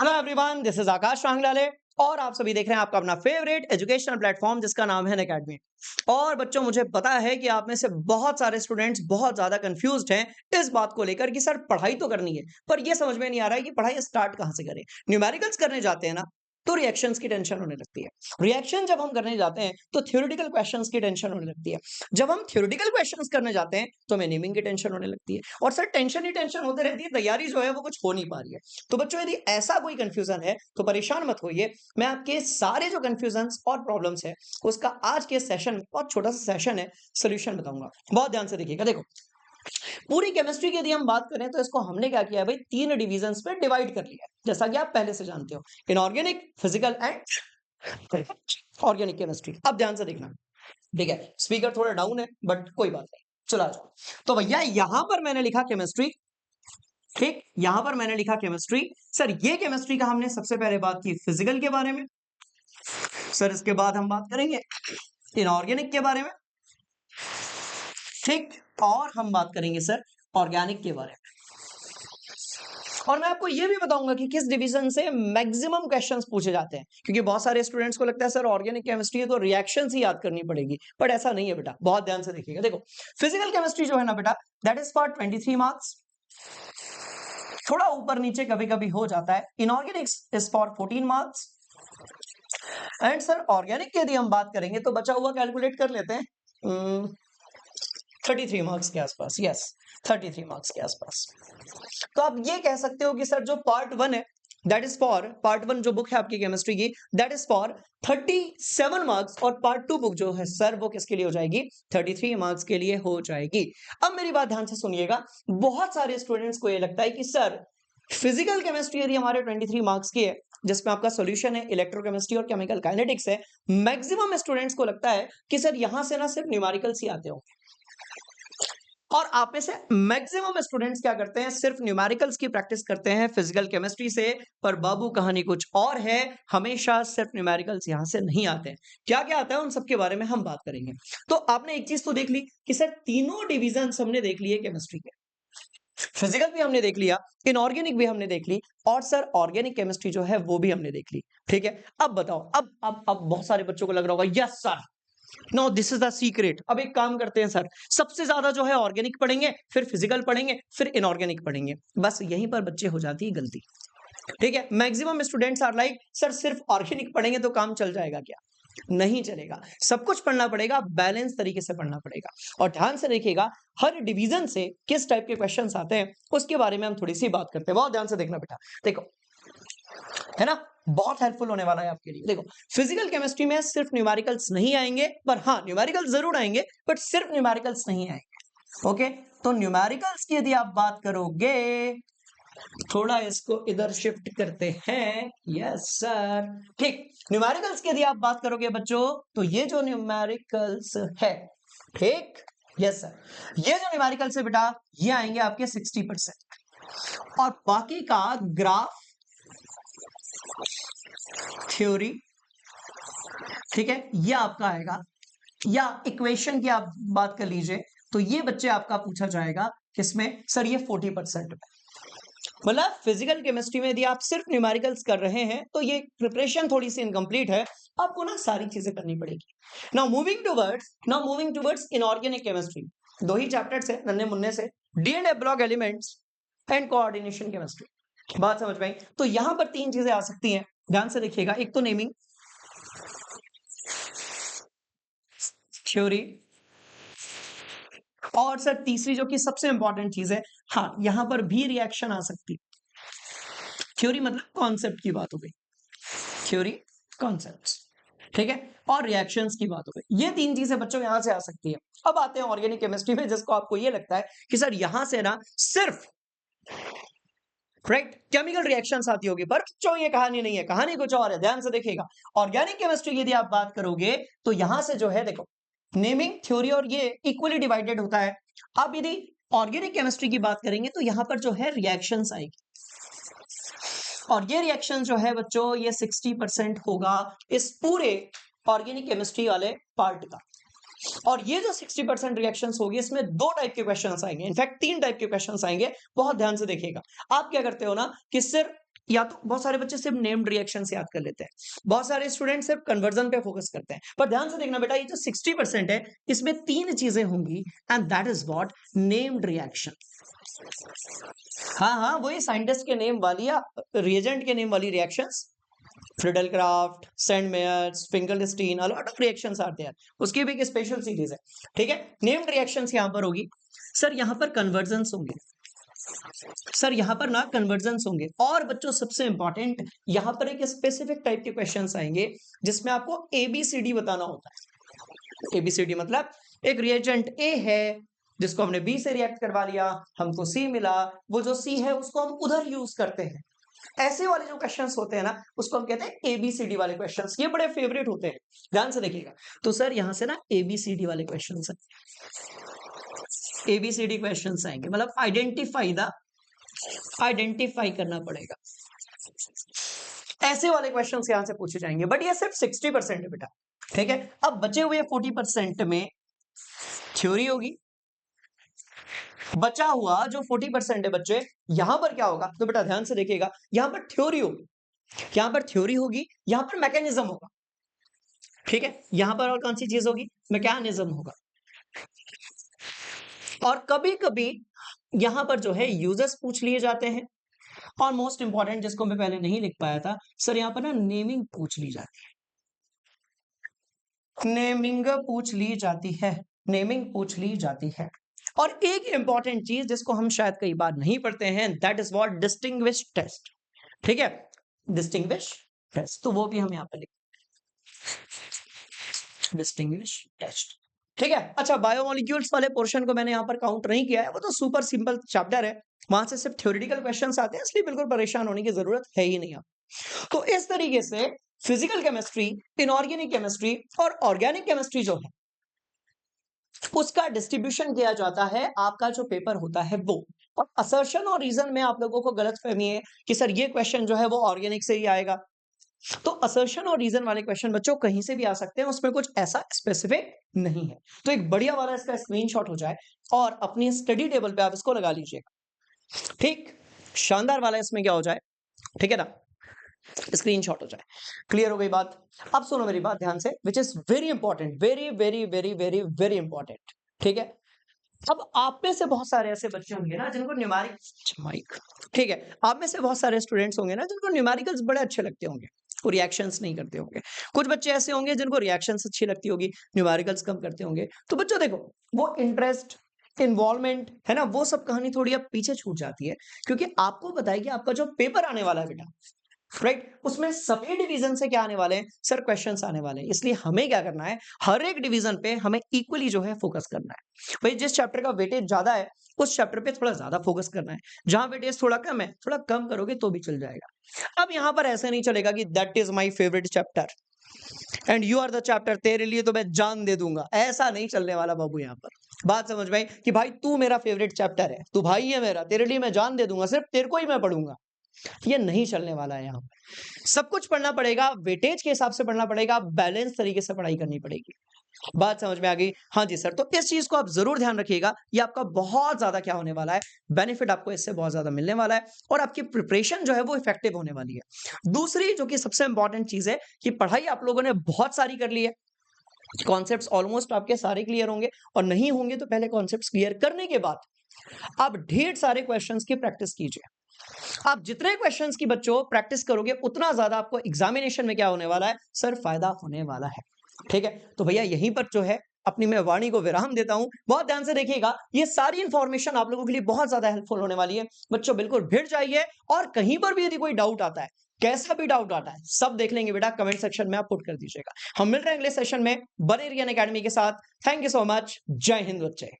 Hello everyone, this is आकाश वांगलाले और आप सभी देख रहे हैं आपका अपना फेवरेट एजुकेशनल प्लेटफॉर्म जिसका नाम है अनअकैडमी। और बच्चों, मुझे पता है कि आप में से बहुत सारे स्टूडेंट्स बहुत ज्यादा कंफ्यूज्ड हैं इस बात को लेकर कि सर पढ़ाई तो करनी है पर ये समझ में नहीं आ रहा है कि पढ़ाई स्टार्ट कहाँ से करें। न्यूमेरिकल्स करने जाते हैं ना तो रिएक्शंस की टेंशन होने लगती है। रिएक्शन जब हम करने जाते हैं तो थ्योरेटिकल क्वेश्चंस की टेंशन होने लगती है। जब हम थ्योरेटिकल क्वेश्चंस करने जाते हैं तो हमें नेमिंग की टेंशन होने लगती है। और सर टेंशन ही टेंशन होती रहती है, तैयारी जो है वो कुछ हो नहीं पा रही है। तो बच्चों, यदि ऐसा कोई कंफ्यूजन है तो परेशान मत होइए। मैं आपके सारे जो कंफ्यूजन्स और प्रॉब्लम्स है उसका आज के सेशन में, बहुत छोटा सा सेशन है, सोल्यूशन बताऊंगा। बहुत ध्यान से देखिएगा। देखो, पूरी केमिस्ट्री की यदि हम बात करें तो इसको हमने क्या किया है भाई, 3 डिविजन्स में डिवाइड कर लिया है, जैसा कि आप पहले से जानते हो, inorganic, physical and organic chemistry. अब ध्यान से देखना, ठीक है। स्पीकर थोड़ा डाउन है बट कोई बात नहीं, चला जाओ। तो भैया यहां पर मैंने लिखा केमिस्ट्री, ठीक, यहां पर मैंने लिखा केमिस्ट्री। सर ये केमिस्ट्री का हमने सबसे पहले बात की फिजिकल के बारे में। सर इसके बाद हम बात करेंगे इनऑर्गेनिक के बारे में, ठीक, और हम बात करेंगे सर ऑर्गेनिक के बारे में। और मैं आपको यह भी बताऊंगा कि किस डिवीजन से मैक्सिमम क्वेश्चंस पूछे जाते हैं, क्योंकि बहुत सारे स्टूडेंट्स को लगता है सर ऑर्गेनिक केमिस्ट्री है तो रिएक्शंस ही याद करनी पड़ेगी, बट ऐसा नहीं है बेटा। बहुत ध्यान से देखिएगा। देखो, फिजिकल केमिस्ट्री जो है ना बेटा, दैट इज फॉर 23 मार्क्स। थोड़ा ऊपर नीचे कभी कभी हो जाता है। Inorganics is for 14 marks. And sir organic की यदि हम बात करेंगे तो बचा हुआ कैलकुलेट कर लेते हैं, 33 मार्क्स के आसपास। यस, 33 मार्क्स के आसपास। तो आप ये कह सकते हो कि सर जो पार्ट 1 है, दैट इज फॉर पार्ट 1 जो बुक है आपकी केमिस्ट्री की, दैट इज फॉर 37 मार्क्स। और पार्ट 2 बुक जो है सर वो किसके लिए हो जाएगी, 33 मार्क्स के लिए हो जाएगी। अब मेरी बात ध्यान से सुनिएगा। बहुत सारे स्टूडेंट्स को ये लगता है कि सर फिजिकल केमिस्ट्री यदि हमारे 23 मार्क्स की है, जिसमें आपका सॉल्यूशन है, इलेक्ट्रोकेमिस्ट्री और केमिकल काइनेटिक्स है, मैक्सिमम स्टूडेंट्स को लगता है कि सर यहां से ना सिर्फ न्यूमेरिकल्स ही आते हो। और आप में से मैक्सिमम स्टूडेंट्स क्या करते हैं, सिर्फ न्यूमेरिकल्स की प्रैक्टिस करते हैं फिजिकल केमिस्ट्री से। पर बाबू कहानी कुछ और है, हमेशा सिर्फ न्यूमेरिकल्स यहां से नहीं आते हैं। क्या क्या आता है उन सब के बारे में हम बात करेंगे। तो आपने एक चीज तो देख ली कि सर तीनों डिविजन हमने देख लिए केमिस्ट्री के। फिजिकल भी हमने देख लिया, इनऑर्गेनिक भी हमने देख ली, और सर ऑर्गेनिक केमिस्ट्री जो है वो भी हमने देख ली। ठीक है, अब बताओ, अब बहुत सारे बच्चों को लग रहा होगा yes sir, no this is the secret. अब एक काम करते हैं सर, सबसे ज्यादा जो है ऑर्गेनिक पढ़ेंगे, फिर फिजिकल पढ़ेंगे, फिर इनऑर्गेनिक पढ़ेंगे। बस यहीं पर बच्चे हो जाती है गलती। ठीक है, maximum students are like sir सिर्फ ऑर्गेनिक पढ़ेंगे तो काम चल जाएगा क्या? नहीं चलेगा, सब कुछ पढ़ना पड़ेगा, बैलेंस तरीके से पढ़ना पड़ेगा। और ध्यान से देखिएगा, हर डिवीजन से किस टाइप के क्वेश्चंस आते हैं उसके बारे में हम थोड़ी सी बात करते हैं। बहुत ध्यान से देखना बेटा, देखो, है ना, बहुत हेल्पफुल होने वाला है आपके लिए। देखो, फिजिकल केमिस्ट्री में सिर्फ न्यूमेरिकल्स नहीं आएंगे, पर हाँ न्यूमेरिकल्स जरूर आएंगे, बट सिर्फ न्यूमेरिकल्स नहीं आएंगे। ओके, तो न्यूमेरिकल्स की यदि आप बात करोगे, थोड़ा इसको इधर शिफ्ट करते हैं। यस सर, ठीक, न्यूमेरिकल्स की यदि आप बात करोगे बच्चों, तो ये जो न्यूमेरिकल्स है, ठीक, यस सर, ये जो न्यूमेरिकल्स है बेटा, ये आएंगे आपके 60%। और बाकी का ग्राफ, थ्योरी, ठीक है, ये आपका आएगा, या इक्वेशन की आप बात कर लीजिए, तो ये बच्चे आपका पूछा जाएगा किसमें सर, ये 40% में। मतलब फिजिकल केमिस्ट्री में यदि आप सिर्फ न्यूमेरिकल्स कर रहे हैं तो ये प्रिपरेशन थोड़ी सी इनकम्प्लीट है, आपको ना सारी चीजें करनी पड़ेगी। Now moving towards inorganic chemistry. दो ही चैप्टर्स है नन्हे मुन्ने से, D and F block elements and coordination chemistry. बात समझ में आई? तो यहां पर 3 चीजें आ सकती हैं, ध्यान से देखिएगा। एक तो नेमिंग, थ्योरी, और सर तीसरी जो कि सबसे इंपॉर्टेंट चीज है, हाँ यहां पर भी रिएक्शन आ सकती है। थ्योरी मतलब कॉन्सेप्ट की बात हो गई, थ्योरी, कॉन्सेप्ट्स, ठीक है, और रिएक्शंस की बात हो गई। ये 3 चीजें बच्चों यहां से आ सकती है। अब आते हैं ऑर्गेनिक केमिस्ट्री में, जिसको आपको ये लगता है कि सर यहां से ना सिर्फ राइट केमिकल रिएक्शंस आती होगी, पर बच्चों ये कहानी नहीं है, कहानी कुछ और है। ध्यान से देखिएगा, ऑर्गेनिक केमिस्ट्री की यदि आप बात करोगे तो यहां से जो है, देखो, नेमिंग, थ्योरी और ये इक्वली डिवाइडेड होता है। अब यदि ऑर्गेनिक केमिस्ट्री की बात करेंगे तो यहां पर जो है रिएक्शंस आएगी, और ये रिएक्शन जो है बच्चों ये 60% होगा इस पूरे ऑर्गेनिक केमिस्ट्री वाले पार्ट का। और ये जो 60% रिएक्शंस होगी इसमें 2 टाइप के क्वेश्चंस आएंगे, इनफैक्ट 3 टाइप के क्वेश्चंस आएंगे। बहुत ध्यान से देखिएगा। आप क्या करते हो ना कि सिर्फ या तो बहुत सारे बच्चे सिर्फ नेम्ड रिएक्शंस याद कर लेते हैं, बहुत सारे स्टूडेंट सिर्फ कन्वर्जन पे फोकस करते हैं। पर ध्यान से देखना बेटा, ये जो 60% है इसमें 3 चीजें होंगी and that is what named reaction. हाँ, वही साइंटिस्ट के नेम वाली या रिएजेंट के नेम वाली reactions. Friedel Crafts, Sandmeyer's, Finkelstein, a lot of reactions आते हैं, उसकी भी एक स्पेशल सीरीज है। ठीक है, नेम्ड रिएक्शंस यहां पर होगी। सर यहां पर कन्वर्जन्स होंगे, सर यहां पर ना कन्वर्जन्स होंगे। और बच्चों सबसे इंपॉर्टेंट, यहां पर एक स्पेसिफिक टाइप के क्वेश्चंस आएंगे जिसमें आपको एबीसीडी बताना होता है। एबीसीडी मतलब एक रिएजेंट ए है जिसको हमने बी से रिएक्ट करवा लिया, हमको सी मिला, वो जो सी है उसको हम उधर यूज करते हैं। ऐसे वाले जो क्वेश्चंस होते हैं ना उसको हम कहते हैं एबीसीडी वाले क्वेश्चंस। ये बड़े फेवरेट होते हैं, ध्यान से देखिएगा। तो सर यहां से ना एबीसीडी वाले क्वेश्चंस हैं, एबीसीडी क्वेश्चंस आएंगे, मतलब आइडेंटिफाई करना पड़ेगा। ऐसे वाले क्वेश्चंस यहां से पूछे जाएंगे, बट ये सिर्फ 60% है बेटा। ठीक है, अब बचे हुए 40% में थ्योरी होगी। बचा हुआ जो 40% है बच्चे, यहां पर क्या होगा? तो बेटा ध्यान से देखिएगा, यहां पर थ्योरी होगी, यहां पर थ्योरी होगी, यहां पर मैकेनिज्म होगा। ठीक है, यहां पर और कौन सी चीज होगी? मैकेनिज्म होगा। और कभी कभी यहां पर जो है यूजर्स पूछ लिए जाते हैं, और मोस्ट इंपॉर्टेंट जिसको मैं पहले नहीं लिख पाया था सर, यहां पर ना नेमिंग पूछ ली जाती है, नेमिंग पूछ ली जाती है, नेमिंग पूछ ली जाती है। और एक इंपॉर्टेंट चीज जिसको हम शायद कई बार नहीं पढ़ते हैं, that is what distinguish test. ठीक है, डिस्टिंग्विश टेस्ट, तो वो भी हम यहां पर लिख, डिस्टिंग्विश टेस्ट। ठीक है, अच्छा बायोमोलिक्यूल्स वाले पोर्शन को मैंने यहां पर काउंट नहीं किया है, वो तो सुपर सिंपल चैप्टर है, वहां से सिर्फ थ्योरेटिकल क्वेश्चंस आते हैं, इसलिए बिल्कुल परेशान होने की जरूरत है ही नहीं। तो इस तरीके से फिजिकल केमिस्ट्री, इनऑर्गेनिक केमिस्ट्री और ऑर्गेनिक केमिस्ट्री जो है उसका डिस्ट्रीब्यूशन किया जाता है, आपका जो पेपर होता है वो। और असर्शन और रीजन में आप लोगों को गलतफहमी है कि सर ये क्वेश्चन जो है वो ऑर्गेनिक से ही आएगा। तो असर्शन और रीजन वाले क्वेश्चन बच्चों कहीं से भी आ सकते हैं, उसमें कुछ ऐसा स्पेसिफिक नहीं है। तो एक बढ़िया वाला इसका स्क्रीनशॉट हो जाए और अपनी स्टडी टेबल पे आप इसको लगा लीजिएगा। ठीक, शानदार वाला इसमें क्या हो जाए, ठीक है ना, स्क्रीनशॉट हो जाए। क्लियर हो गई बात? अब सुनो मेरी बात ध्यान से, which is very important, very very very very very important. ठीक है, अब आप में से बहुत सारे ऐसे बच्चे होंगे ना जिनको न्यूमेरिक, ठीक है, आप में से बहुत सारे स्टूडेंट्स होंगे ना जिनको न्यूमेरिकल्स बड़े अच्छे लगते होंगे, वो रिएक्शंस नहीं करते होंगे। कुछ बच्चे ऐसे होंगे जिनको रिएक्शंस अच्छी लगती होगी, न्यूमेरिकल्स कम करते होंगे। तो बच्चों देखो, वो इंटरेस्ट, इन्वॉल्वमेंट है ना, वो सब कहानी थोड़ी अब पीछे छूट जाती है, क्योंकि आपको पता है कि आपका जो पेपर आने वाला है बेटा, राइट, उसमें सभी डिवीजन से क्या आने वाले हैं सर? क्वेश्चंस आने वाले हैं। इसलिए हमें क्या करना है, हर एक डिवीजन पे हमें इक्वली जो है फोकस करना है। भाई जिस चैप्टर का वेटेज ज्यादा है उस चैप्टर पे थोड़ा ज्यादा फोकस करना है, जहां वेटेज थोड़ा कम है थोड़ा कम करोगे तो भी चल जाएगा। अब यहां पर ऐसे नहीं चलेगा कि that is my favourite chapter and you are the chapter, तेरे लिए तो मैं जान दे दूंगा, ऐसा नहीं चलने वाला बाबू। यहाँ पर बात समझ में आई कि भाई तू मेरा फेवरेट चैप्टर है, तू भाई है मेरा, तेरे लिए मैं जान दे दूंगा, सिर्फ तेरे को ही मैं पढ़ूंगा, ये नहीं चलने वाला है। यहाँ सब कुछ पढ़ना पड़ेगा, वेटेज के हिसाब से पढ़ना पड़ेगा, बैलेंस तरीके से पढ़ाई करनी पड़ेगी। बात समझ में आ गई? हाँ जी सर, तो इस चीज को आप जरूर ध्यान रखिएगा, ये आपका बहुत ज्यादा क्या होने वाला है, बेनिफिट आपको इससे बहुत ज्यादा मिलने वाला है, और आपकी प्रिपरेशन जो है वो इफेक्टिव होने वाली है। दूसरी जो कि सबसे इंपॉर्टेंट चीज है कि पढ़ाई आप लोगों ने बहुत सारी कर ली है, कॉन्सेप्ट्स ऑलमोस्ट आपके सारे क्लियर होंगे, और नहीं होंगे तो पहले कॉन्सेप्ट्स क्लियर करने के बाद आप ढेर सारे क्वेश्चंस की प्रैक्टिस कीजिए। आप जितने क्वेश्चंस की बच्चों प्रैक्टिस करोगे उतना ज्यादा आपको एग्जामिनेशन में क्या होने वाला है सर? फायदा होने वाला है। ठीक है, तो भैया यहीं पर जो है अपनी मैं वाणी को विराम देता हूं। बहुत ध्यान से देखिएगा, ये सारी इंफॉर्मेशन आप लोगों के लिए बहुत ज्यादा हेल्पफुल होने वाली है। बच्चों बिल्कुल भिड़ जाइए, और कहीं पर भी यदि कोई डाउट आता है, कैसा भी डाउट आता है, सब देख लेंगे बेटा, कमेंट सेक्शन में आप पुट कर दीजिएगा। हम मिल रहे हैं अगले सेशन में बने रहिए अकेडमी के साथ। थैंक यू सो मच, जय हिंद बच्चे।